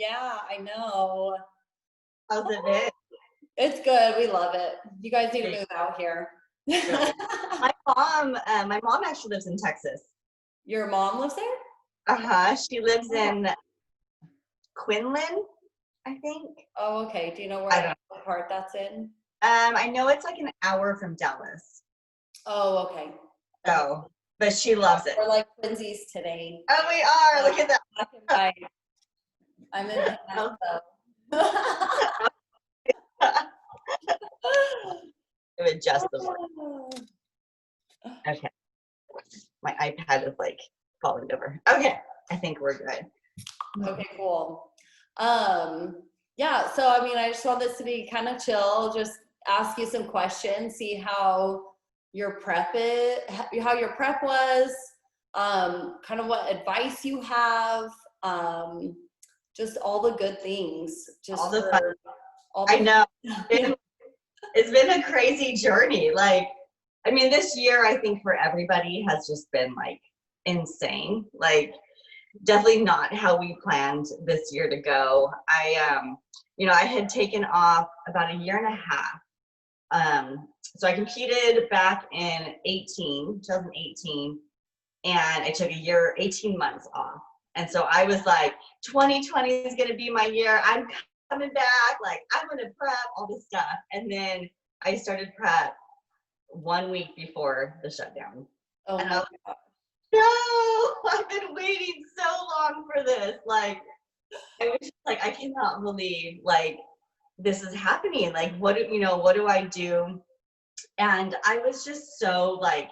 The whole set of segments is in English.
Yeah, I know. How's it been? It's good. We love it. You guys need to move out here. Good. My mom actually lives in Texas. Your mom lives there? She lives in Quinlan, I think. Oh, okay. Do you know I where don't. what part that's in? I know it's like an hour from Dallas. Oh, okay. Okay. So, but she loves it. We're like twinsies today. Oh, we are. Look at that. Black and white. I'm in Oh. Panama, Adjust the volume. so. Okay. My iPad is like falling over. Okay. I think we're good. Okay, cool. Yeah, so I mean, I just want this to be kind of chill, just ask you some questions, see how your prep was, kind of what advice you have, just all the good things, just All the for fun. all I the know. It's been a crazy journey. Like, I mean, this year I think for everybody has just been like insane. Like, definitely not how we planned this year to go. I had taken off about a year and a half. So I competed back in 2018, and I took a year, 18 months off. And so I was like, 2020 is going to be my year. I'm coming back. Like, I'm going to prep all this stuff. And then I started prep 1 week before the shutdown. oh And my I was God. no, I've been waiting so long for this. Like, I was just like, I cannot believe like this is happening. Like, what do I do? And I was just so like,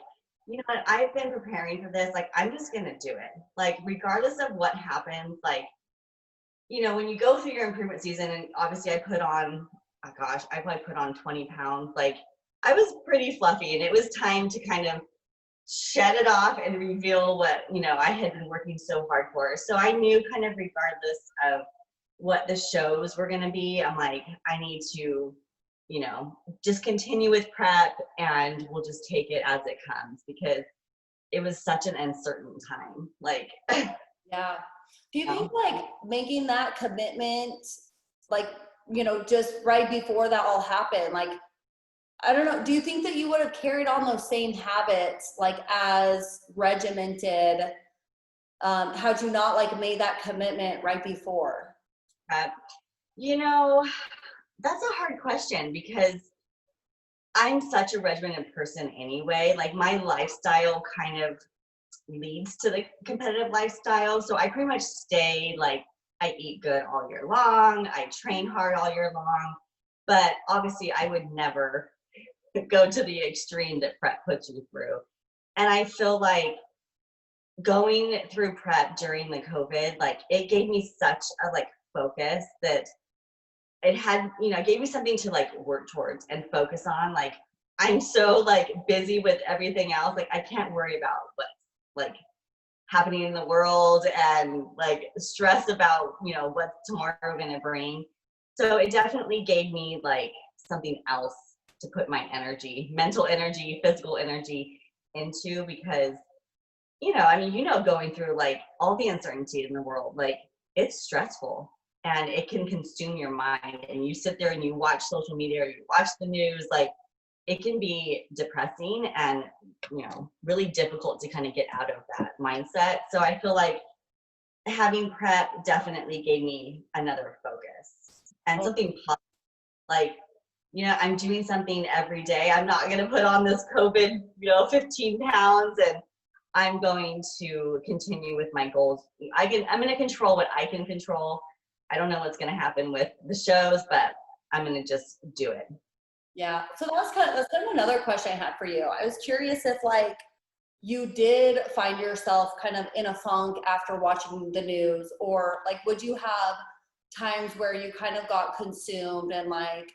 you know what, I've been preparing for this. Like, I'm just gonna do it. Like, regardless of what happens, like, when you go through your improvement season, and obviously I put on, oh gosh, I probably put on 20 pounds. Like, I was pretty fluffy, and it was time to kind of shed it off and reveal what I had been working so hard for. So I knew, kind of regardless of what the shows were going to be, I'm like, I need to just continue with prep, and we'll just take it as it comes, because it was such an uncertain time. Like, Yeah. Do you think like making that commitment, like, just right before that all happened, like, I don't know, do you think that you would have carried on those same habits, like as regimented, had you not like made that commitment right before? uh, you know that's a hard question, because I'm such a regimented person anyway. Like, my lifestyle kind of leads to the competitive lifestyle. So I pretty much stay like, I eat good all year long, I train hard all year long. But obviously I would never go to the extreme that prep puts you through. And I feel like going through prep during the COVID, like, it gave me such a like focus that it had, gave me something to like work towards and focus on. Like, I'm so like busy with everything else. Like, I can't worry about what's like happening in the world, and like stress about, what's tomorrow going to bring. So it definitely gave me like something else to put my energy, mental energy, physical energy into, because, going through like all the uncertainty in the world, like, it's stressful, and it can consume your mind, and you sit there and you watch social media or you watch the news. Like, it can be depressing and, really difficult to kind of get out of that mindset. So I feel like having prep definitely gave me another focus and something positive. Like, I'm doing something every day. I'm not going to put on this COVID, 15 pounds, and I'm going to continue with my goals. I'm going to control what I can control. I don't know what's going to happen with the shows, but I'm going to just do it. Yeah. So that's kind of another question I had for you. I was curious if like you did find yourself kind of in a funk after watching the news, or like would you have times where you kind of got consumed and like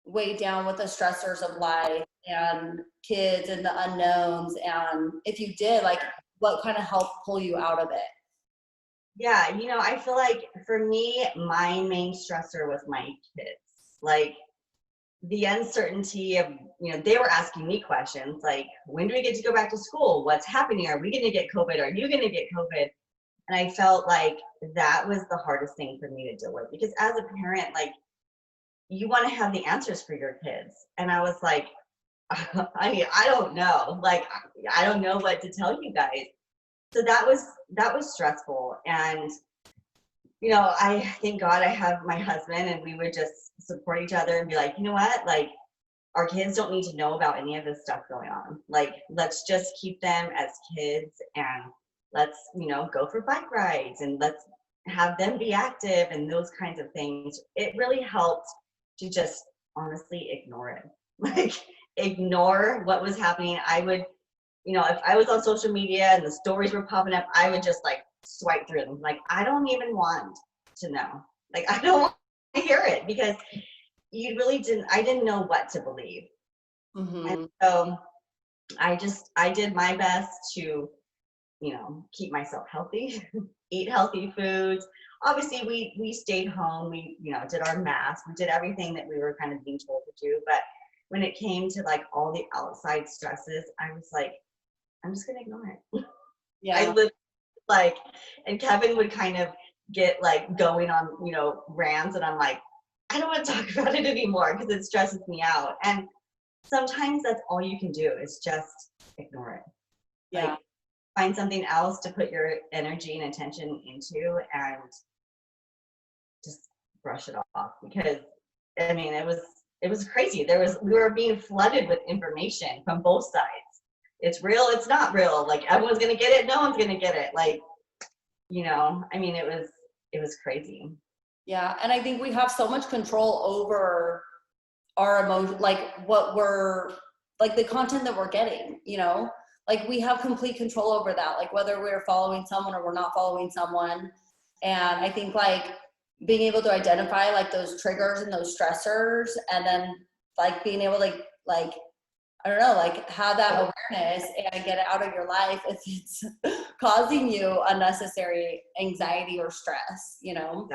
weighed down with the stressors of life and kids and the unknowns? And if you did, like, what kind of helped pull you out of it? Yeah, I feel like for me, my main stressor was my kids. Like, the uncertainty of, they were asking me questions like, when do we get to go back to school? What's happening? Are we going to get COVID? Are you going to get COVID? And I felt like that was the hardest thing for me to deal with, because as a parent, like, you want to have the answers for your kids. And I was like, I don't know. Like, I don't know what to tell you guys. So that was stressful. And, I thank God I have my husband, and we would just support each other and be like, you know what? Like, our kids don't need to know about any of this stuff going on. Like, let's just keep them as kids, and let's, go for bike rides, and let's have them be active and those kinds of things. It really helped to just honestly ignore it. Like, ignore what was happening. I would, if I was on social media and the stories were popping up, I would just like swipe through them. Like, I don't even want to know. Like, I don't want to hear it, because I didn't know what to believe. And so I did my best to, keep myself healthy, eat healthy foods. Obviously we stayed home. We, did our masks. We did everything that we were kind of being told to do. But when it came to like all the outside stresses, I was like, I'm just going to ignore it. Yeah. I lived like, and Kevin would kind of get like going on, rants, and I'm like, I don't want to talk about it anymore because it stresses me out. And sometimes that's all you can do is just ignore it. Yeah. Like, find something else to put your energy and attention into, and just brush it off. Because I mean, it was crazy. We were being flooded with information from both sides. It's real, it's not real. Like, everyone's gonna get it, no one's gonna get it. Like, I mean, it was crazy. Yeah. And I think we have so much control over our emotion, like what we're, like the content that we're getting, like we have complete control over that, like whether we're following someone or we're not following someone. And I think like being able to identify like those triggers and those stressors, and then like being able to like I don't know, like have that awareness and get it out of your life if it's causing you unnecessary anxiety or stress, Exactly.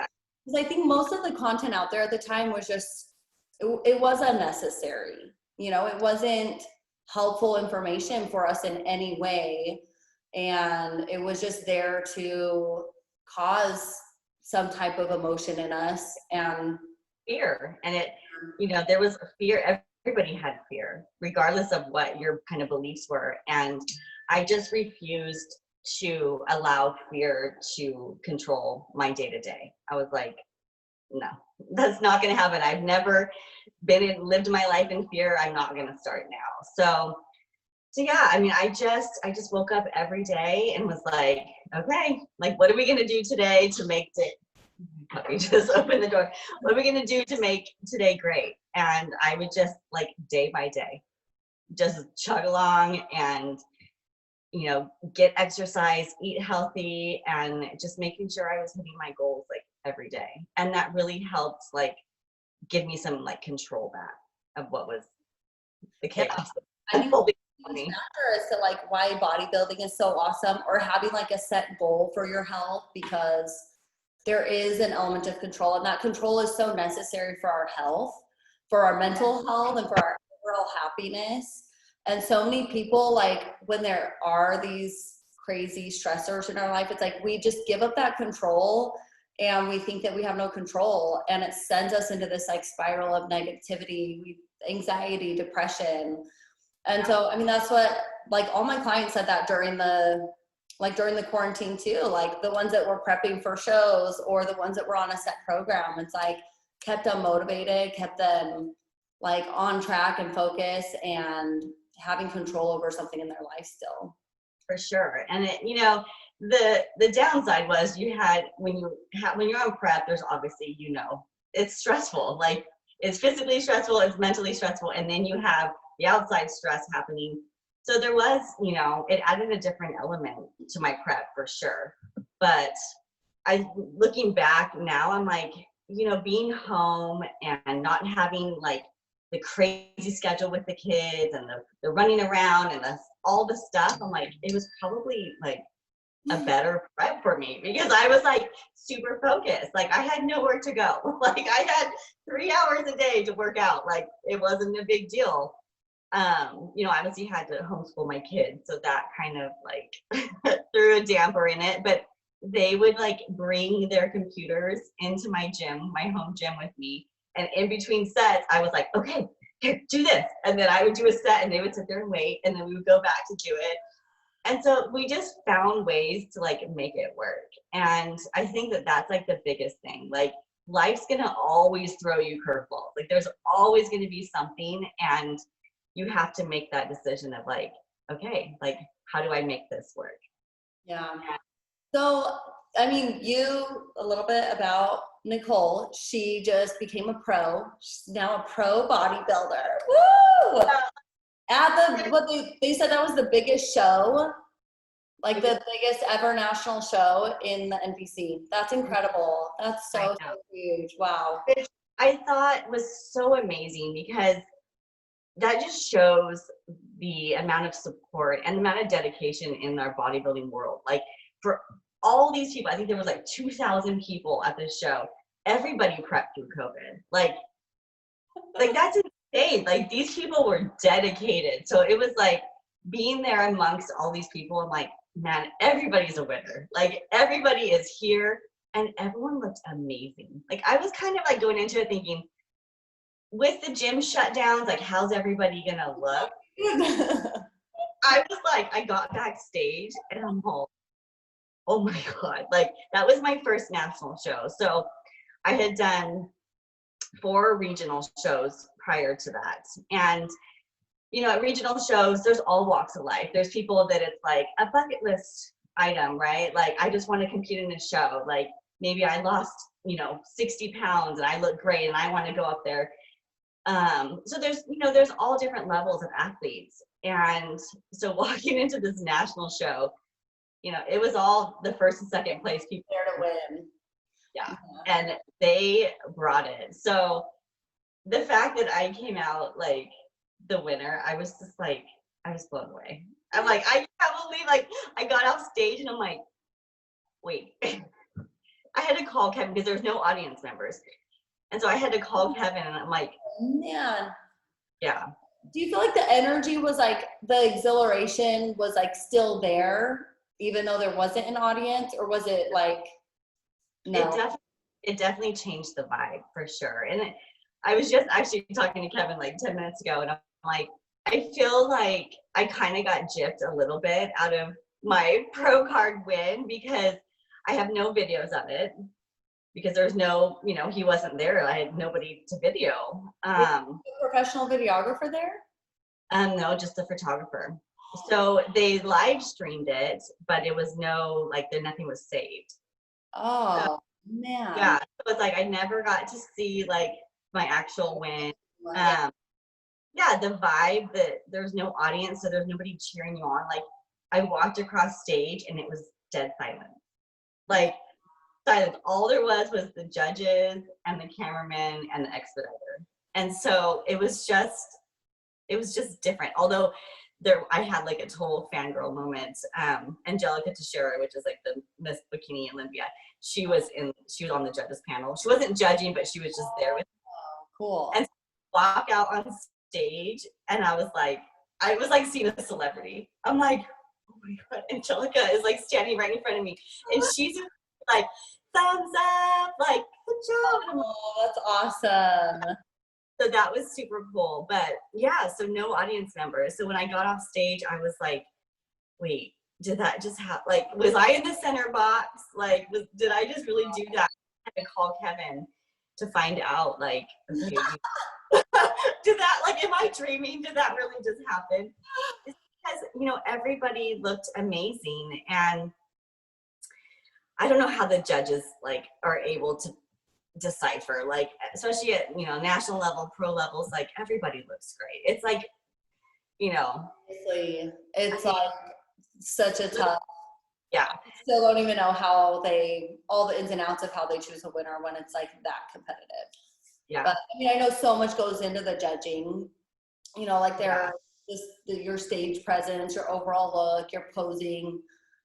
Because I think most of the content out there at the time was just, it was unnecessary. It wasn't helpful information for us in any way. And it was just there to cause some type of emotion in us and fear. And there was a fear. Everybody had fear, regardless of what your kind of beliefs were. And I just refused to allow fear to control my day to day. I was like, no, that's not going to happen. I've never lived my life in fear. I'm not going to start now. So yeah, I mean, I just woke up every day and was like, okay, like, what are we going to do today to make it? We just open the door. What are we going to do to make today great? And I would just like day by day, just chug along and, get exercise, eat healthy, and just making sure I was hitting my goals like every day. And that really helped like give me some like control back of what was the chaos. Yeah. I think the factor as to like why bodybuilding is so awesome, or having like a set goal for your health, because there is an element of control, and that control is so necessary for our health, for our mental health, and for our overall happiness. And so many people, like when there are these crazy stressors in our life, it's like we just give up that control and we think that we have no control, and it sends us into this like spiral of negativity, anxiety, depression. And so, I mean, that's what, like all my clients said that during the quarantine too, like the ones that were prepping for shows or the ones that were on a set program, it's like kept them motivated, kept them like on track and focus and having control over something in their life still. For sure. And it, the downside was when you're on prep, there's obviously, it's stressful. Like, it's physically stressful, it's mentally stressful, and then you have the outside stress happening. So there was, it added a different element to my prep for sure. But looking back now, I'm like, being home and not having like the crazy schedule with the kids and the running around and all the stuff, I'm like, it was probably like a better prep for me, because I was like super focused. Like, I had nowhere to go. Like, I had 3 hours a day to work out. Like, it wasn't a big deal. Obviously had to homeschool my kids, so that kind of like threw a damper in it. But they would like bring their computers into my gym, my home gym with me. And in between sets, I was like, okay, here, do this. And then I would do a set and they would sit there and wait. And then we would go back to do it. And so we just found ways to like make it work. And I think that that's like the biggest thing. Like life's going to always throw you curveballs. Like there's always going to be something, and you have to make that decision of like, okay, like how do I make this work? Yeah. So, I mean, a little bit about Niccole. She just became a pro. She's now a pro bodybuilder. Woo! What they said that was the biggest show, like the biggest ever national show in the NPC. That's incredible. That's so huge. Wow. Which I thought was so amazing, because that just shows the amount of support and the amount of dedication in our bodybuilding world. Like for all these people, I think there was like 2,000 people at this show. Everybody prepped through COVID. Like that's insane. Like these people were dedicated. So it was like being there amongst all these people. I'm like, man, everybody's a winner. Like everybody is here, and everyone looked amazing. Like I was kind of like going into it thinking, with the gym shutdowns, like how's everybody gonna look? I was like, I got backstage and I'm all, oh my God. Like that was my first national show. So I had done 4 regional shows prior to that. And, you know, at regional shows, there's all walks of life. There's people that it's like a bucket list item, right? Like, I just want to compete in a show. Like maybe I lost, 60 pounds and I look great and I want to go up there. So there's all different levels of athletes. And so walking into this national show, it was all the first and second place people there to win. Yeah. And they brought it. So the fact that I came out like the winner, I was just like, I was blown away. I'm like, I can't believe, like, I got off stage and I'm like, wait. I had to call Kevin because there's no audience members. And so I had to call Kevin and I'm like, man. Yeah. Do you feel like the energy was like, the exhilaration was like still there, even though there wasn't an audience, or was it like, no? It definitely changed the vibe for sure. And I was just actually talking to Kevin like 10 minutes ago, and I'm like, I feel like I kind of got gypped a little bit out of my pro card win, because I have no videos of it, because there's no, he wasn't there. I had nobody to video. A professional videographer there? No, just a photographer. So they live streamed it, but it was nothing was saved. Oh, so, man. Yeah, so it's like I never got to see like my actual win. Yeah, the vibe that there's no audience, so there's nobody cheering you on. Like I walked across stage and it was dead silent. Like silence. All there was the judges and the cameraman and the expediter. And so it was just different. Although I had like a total fangirl moment. Angelica Teixeira, which is like the Miss Bikini Olympia, she was on the judges panel. She wasn't judging, but she was just there with me. Cool. And walk out on stage, and I was like seeing a celebrity. I'm like, oh my God, Angelica is like standing right in front of me, and she's like, thumbs up, like, good job. Oh, that's awesome. So that was super cool. But yeah, so no audience members. So when I got off stage, I was like, wait, did that just happen? Like, was I in the center box? Like, did I just really do that? I had to call Kevin to find out, like, okay, did that, like, am I dreaming? Did that really just happen? It's because, everybody looked amazing. And I don't know how the judges, like, are able to decipher, like, especially at national level, pro levels, like everybody looks great. It's like, obviously it's like such a tough, yeah, I still don't even know how all the ins and outs of how they choose a winner when it's like that competitive. Yeah, but I mean, I know so much goes into the judging, like your stage presence, your overall look, your posing,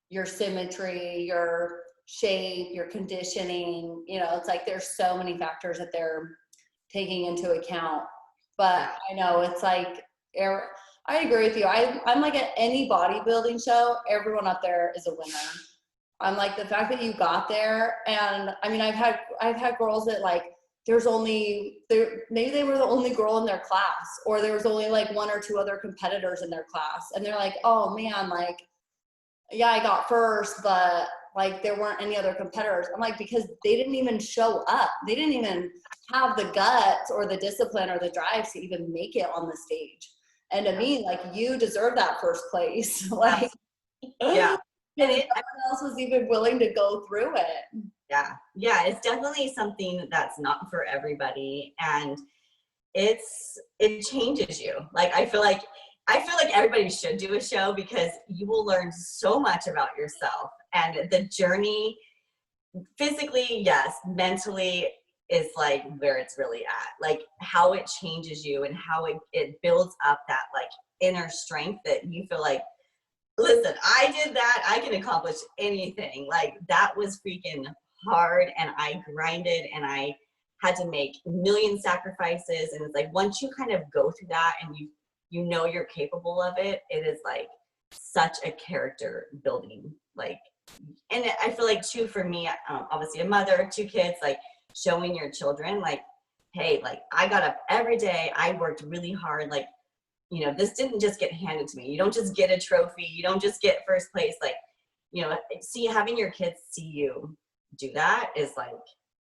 your symmetry, your shape, your conditioning, it's like there's so many factors that they're taking into account. But I know it's like, I agree with you. I'm like, at any bodybuilding show, everyone up there is a winner. I'm like, the fact that you got there, and I mean, I've had girls that like, maybe they were the only girl in their class, or there was only like one or two other competitors in their class, and they're like, oh man, like, yeah, I got first, but like there weren't any other competitors. I'm like, because they didn't even show up. They didn't even have the guts or the discipline or the drive to even make it on the stage. And to me, like, you deserve that first place. Like, yeah. and no one else was even willing to go through it. Yeah, it's definitely something that's not for everybody, and it changes you. Like I feel like everybody should do a show, because you will learn so much about yourself, and the journey, physically, yes, mentally, is like where it's really at. Like how it changes you, and how it builds up that like inner strength that you feel like, listen, I did that, I can accomplish anything. Like that was freaking hard, and I grinded, and I had to make a million sacrifices. And it's like, once you kind of go through that and you know you're capable of it, it is like such a character building. Like, and I feel like too, for me, obviously a mother, 2 kids, like showing your children like, hey, like I got up every day, I worked really hard, like, you know, this didn't just get handed to me. You don't just get a trophy, you don't just get first place. Like, you know, having your kids see you do that is like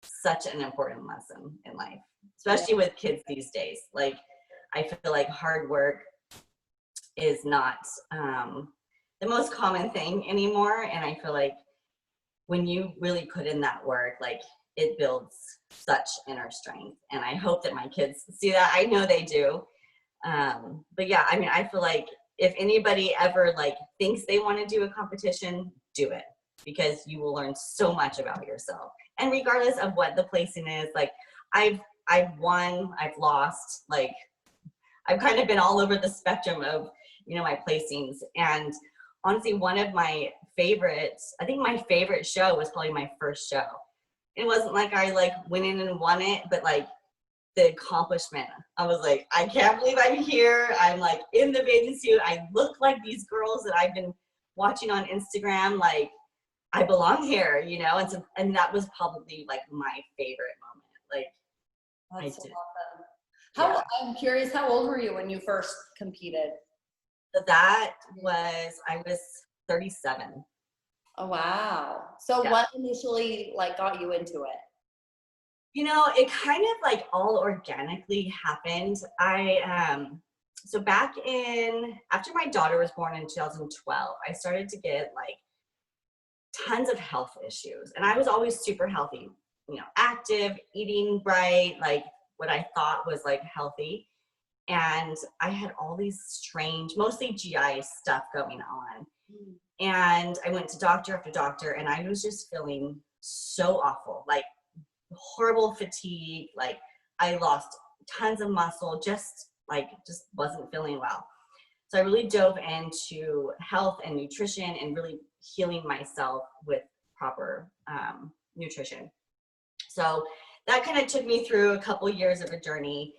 such an important lesson in life, especially with kids these days. Like I feel like hard work is not the most common thing anymore, and I feel like when you really put in that work, like it builds such inner strength. And I hope that my kids see that. I know they do. But yeah, I mean, I feel like if anybody ever like thinks they want to do a competition, do it, because you will learn so much about yourself. And regardless of what the placing is, like I've won, I've lost, like I've kind of been all over the spectrum of, you know, my placings. And honestly, one of my favorites, I think my favorite show was probably my first show. It wasn't like I like went in and won it, but like the accomplishment, I was like, I can't believe I'm here. I'm like in the bathing suit. I look like these girls that I've been watching on Instagram. Like I belong here, you know? And so, and that was probably like my favorite moment. Like That's so awesome. I'm curious, how old were you when you first competed? That was, I was 37. Oh, wow. So what initially like got you into it? You know, it kind of like all organically happened. So back in, after my daughter was born in 2012, I started to get like tons of health issues. And I was always super healthy, you know, active, eating right, like what I thought was like healthy. And I had all these strange, mostly GI stuff going on. And I went to doctor after doctor, and I was just feeling so awful, like horrible fatigue. Like I lost tons of muscle, just wasn't feeling well. So I really dove into health and nutrition and really healing myself with proper nutrition. So that kind of took me through a couple years of a journey.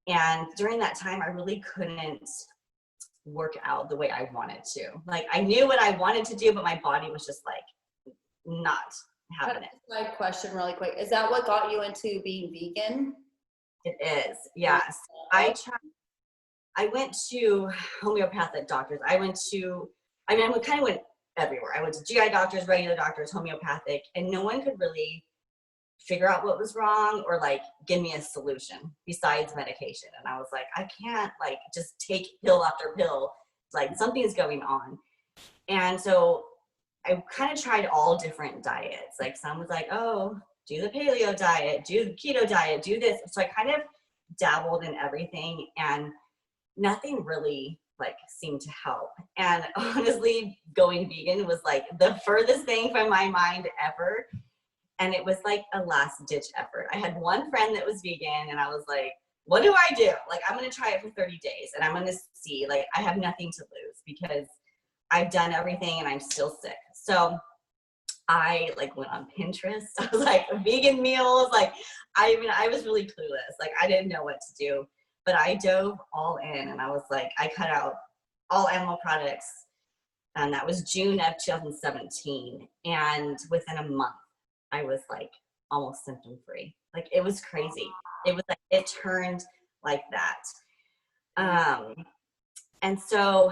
And during that time, I really couldn't work out the way I wanted to. Like I knew what I wanted to do, but my body was just like not having it. My question really quick. Is that what got you into being vegan? It is, yes. I went to homeopathic doctors. I kind of went everywhere. I went to GI doctors, regular doctors, homeopathic, and no one could really figure out what was wrong or like give me a solution besides medication. And I was like, I can't like just take pill after pill. Like something's going on. And so I kind of tried all different diets. Like some was like, oh, do the paleo diet, do the keto diet, do this. So I kind of dabbled in everything, and nothing really like seemed to help. And honestly, going vegan was like the furthest thing from my mind ever. And it was like a last ditch effort. I had one friend that was vegan, and I was like, what do I do? Like, I'm going to try it for 30 days and I'm going to see, like, I have nothing to lose because I've done everything and I'm still sick. So I like went on Pinterest. I was like, vegan meals. Like, I was really clueless. Like, I didn't know what to do, but I dove all in, and I was like, I cut out all animal products. And that was June of 2017. And within a month, I was like almost symptom free. Like it was crazy. It was like, it turned like that. And so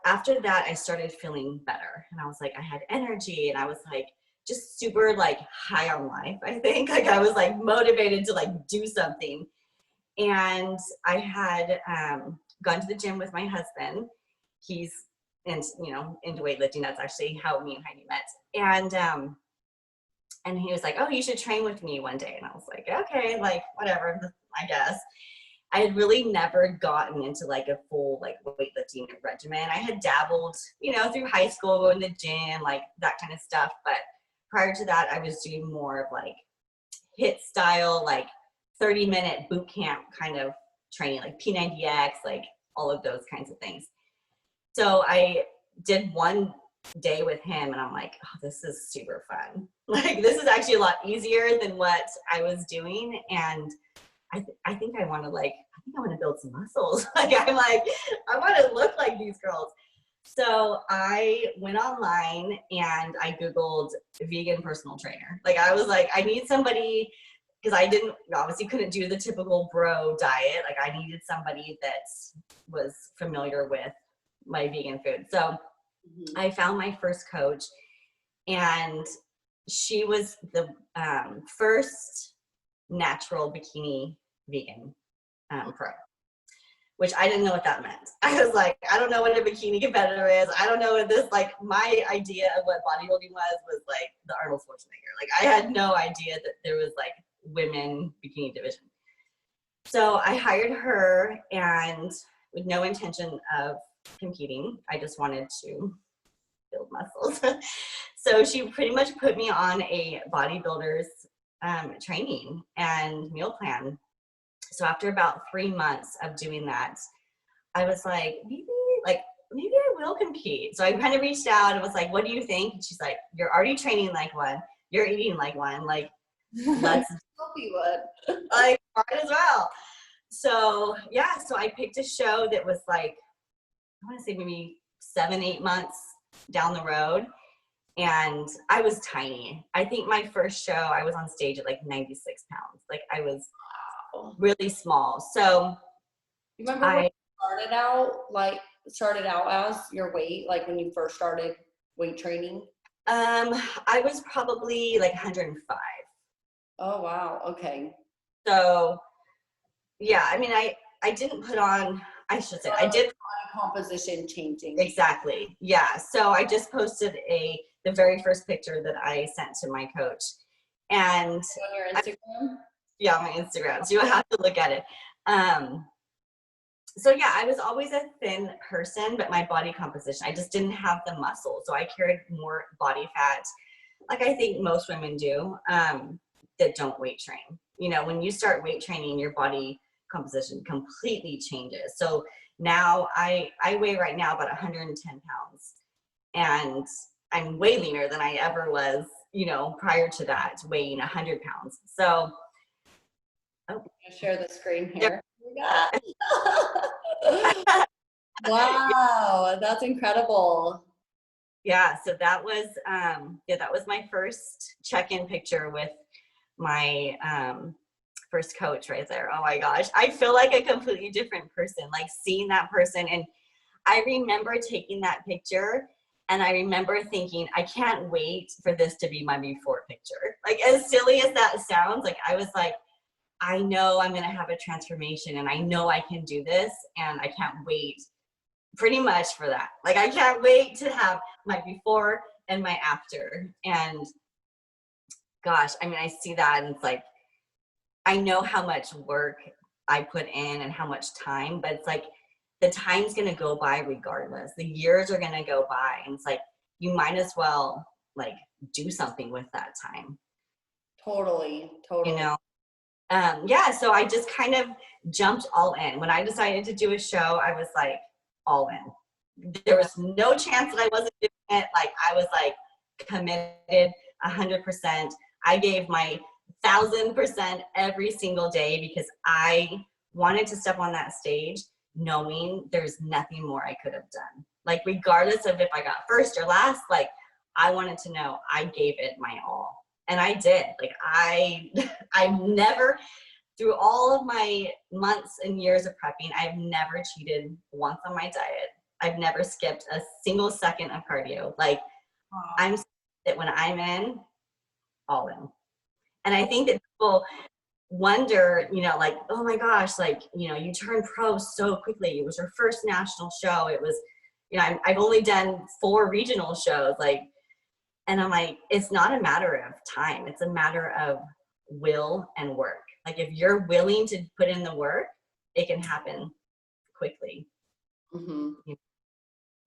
after that, I started feeling better. And I was like, I had energy and I was like, just super like high on life, I think. Like I was like motivated to like do something. And I had gone to the gym with my husband. He's into weightlifting. That's actually how me and Heidi met. And he was like, oh, you should train with me one day. And I was like, okay, like whatever, I guess. I had really never gotten into like a full like weightlifting regimen. I had dabbled, through high school, going to the gym, like that kind of stuff. But prior to that, I was doing more of like HIIT style, like 30-minute boot camp kind of training, like P90X, like all of those kinds of things. So I did one day with him and I'm like, oh, this is super fun. Like this is actually a lot easier than what I was doing. And I think I want to build some muscles. Like I'm like, I want to look like these girls. So I went online and I Googled vegan personal trainer. Like I was like, I need somebody, because I couldn't do the typical bro diet. Like I needed somebody that was familiar with my vegan food. So I found my first coach, and she was the first natural bikini vegan pro, which I didn't know what that meant. I was like, I don't know what a bikini competitor is. I don't know what this, like my idea of what bodybuilding was like the Arnold Schwarzenegger. Like I had no idea that there was like women bikini division. So I hired her, and with no intention of competing, I just wanted to build muscles. So she pretty much put me on a bodybuilder's training and meal plan. So after about 3 months of doing that, I was like, maybe I will compete. So I kind of reached out and was like, what do you think? And she's like, you're already training like one. You're eating like one. Like, let's hope you would. like, might as well. So yeah, so I picked a show that was like, I want to say maybe 7-8 months down the road. And I was tiny. I think my first show, I was on stage at like 96 pounds. Like I was really small. So you remember when you started out as your weight, like when you first started weight training? I was probably like 105. Oh, wow. Okay. So yeah, I mean, I didn't put on, I should say, I did composition changing. Exactly. Yeah. So I just posted the very first picture that I sent to my coach. And on your Instagram? Yeah, my Instagram. So you have to look at it. So yeah, I was always a thin person, but my body composition, I just didn't have the muscle. So I carried more body fat, like I think most women do, that don't weight train. When you start weight training, your body composition completely changes. So now I weigh right now about 110 pounds, and I'm way leaner than I ever was, prior to that, weighing 100 pounds. So, I'm gonna share the screen here. Wow, that's incredible. Yeah, so that was my first check-in picture with my first coach right there. Oh my gosh, I feel like a completely different person, like seeing that person. And I remember taking that picture, and I remember thinking, I can't wait for this to be my before picture. Like, as silly as that sounds, like I was like, I know I'm gonna have a transformation, and I know I can do this, and I can't wait pretty much for that. Like, I can't wait to have my before and my after. And gosh, I mean, I see that, and it's like, I know how much work I put in and how much time, but it's like the time's gonna go by regardless. The years are gonna go by, and it's like you might as well like do something with that time. Totally. Yeah, so I just kind of jumped all in. When I decided to do a show, I was like all in. There was no chance that I wasn't doing it. Like I was like committed 100%. I gave my 1,000% every single day, because I wanted to step on that stage knowing there's nothing more I could have done. Like, regardless of if I got first or last, like, I wanted to know I gave it my all. And I did. Like, I've never, through all of my months and years of prepping, I've never cheated once on my diet. I've never skipped a single second of cardio. Like, I'm that when I'm in, all in. And I think that people wonder, you know, like, oh my gosh, like, you know, you turned pro so quickly. It was your first national show. It was, you know, I've only done 4 regional shows. Like, and I'm like, it's not a matter of time. It's a matter of will and work. Like, if you're willing to put in the work, it can happen quickly. Mm-hmm.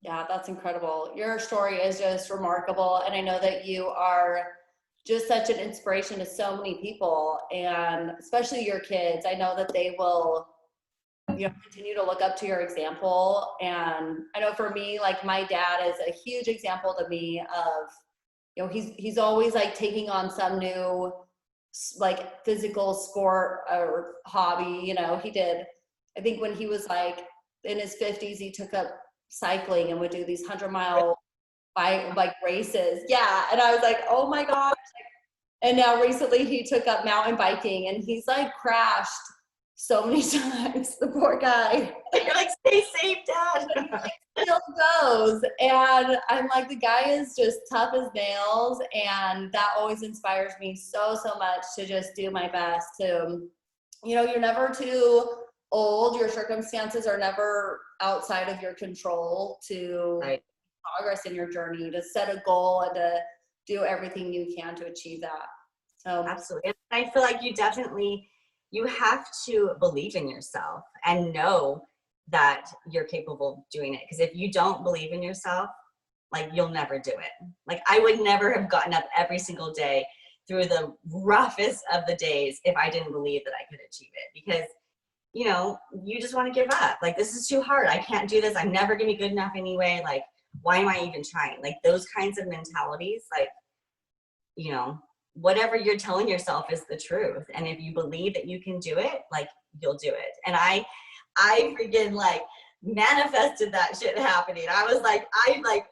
Yeah, that's incredible. Your story is just remarkable. And I know that you are just such an inspiration to so many people, and especially your kids. I know that they will, you know, continue to look up to your example. And I know for me, like, my dad is a huge example to me of, you know, he's always like taking on some new like physical sport or hobby. You know, he did, I think when he was like in his 50s, he took up cycling and would do these 100-mile bike races. Yeah. And I was like, oh my gosh. And now recently he took up mountain biking, and he's like crashed so many times, the poor guy. You're like, stay safe, Dad. But he like still goes. And I'm like, the guy is just tough as nails. And that always inspires me so much to just do my best to, you know, you're never too old. Your circumstances are never outside of your control to progress in your journey, to set a goal and to do everything you can to achieve that. So absolutely. And I feel like you have to believe in yourself and know that you're capable of doing it. Because if you don't believe in yourself, like, you'll never do it. Like, I would never have gotten up every single day through the roughest of the days if I didn't believe that I could achieve it. Because, you know, you just want to give up. Like, this is too hard. I can't do this. I'm never going to be good enough anyway. Like, why am I even trying? Like, those kinds of mentalities, like, you know, whatever you're telling yourself is the truth. And if you believe that you can do it, like, you'll do it. And I freaking like manifested that shit happening. I was like, I like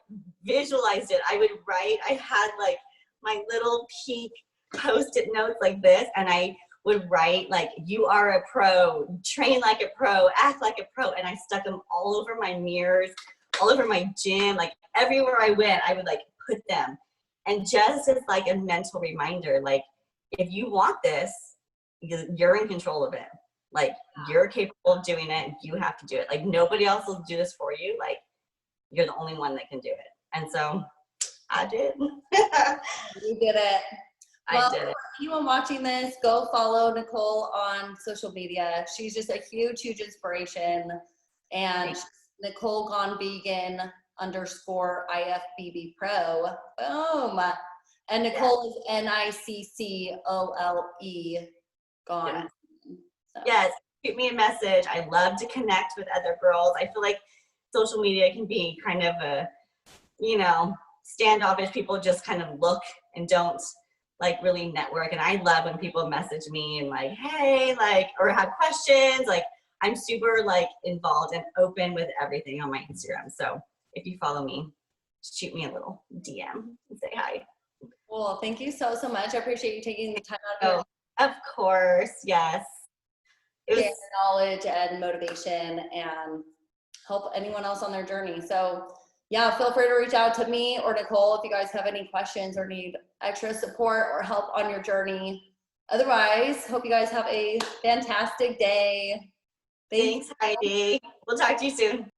visualized it. I would write, I had like my little pink Post-it notes like this, and I would write like, you are a pro, train like a pro, act like a pro. And I stuck them all over my mirrors, all over my gym, like everywhere I went, I would like put them. And just as like a mental reminder, like, if you want this, you're in control of it. Like, you're capable of doing it. You have to do it. Like, nobody else will do this for you. Like, you're the only one that can do it. And so I did. You did it. Well, I did it. for anyone watching this, go follow Niccole on social media. She's just a huge inspiration. And Niccole Gone Vegan _IFBB Pro. Boom. And Niccole is NICCOLE Gone. Yes. So. Yes, shoot me a message. I love to connect with other girls. I feel like social media can be kind of a, you know, standoffish. People just kind of look and don't like really network. And I love when people message me and like, hey, like, or have questions. Like, I'm super like involved and open with everything on my Instagram. So if you follow me, shoot me a little DM and say hi. Well, thank you so much. I appreciate you taking the time out of Of course, yes. Share knowledge and motivation and help anyone else on their journey. So yeah, feel free to reach out to me or Niccole if you guys have any questions or need extra support or help on your journey. Otherwise, hope you guys have a fantastic day. Thanks, Heidi. We'll talk to you soon.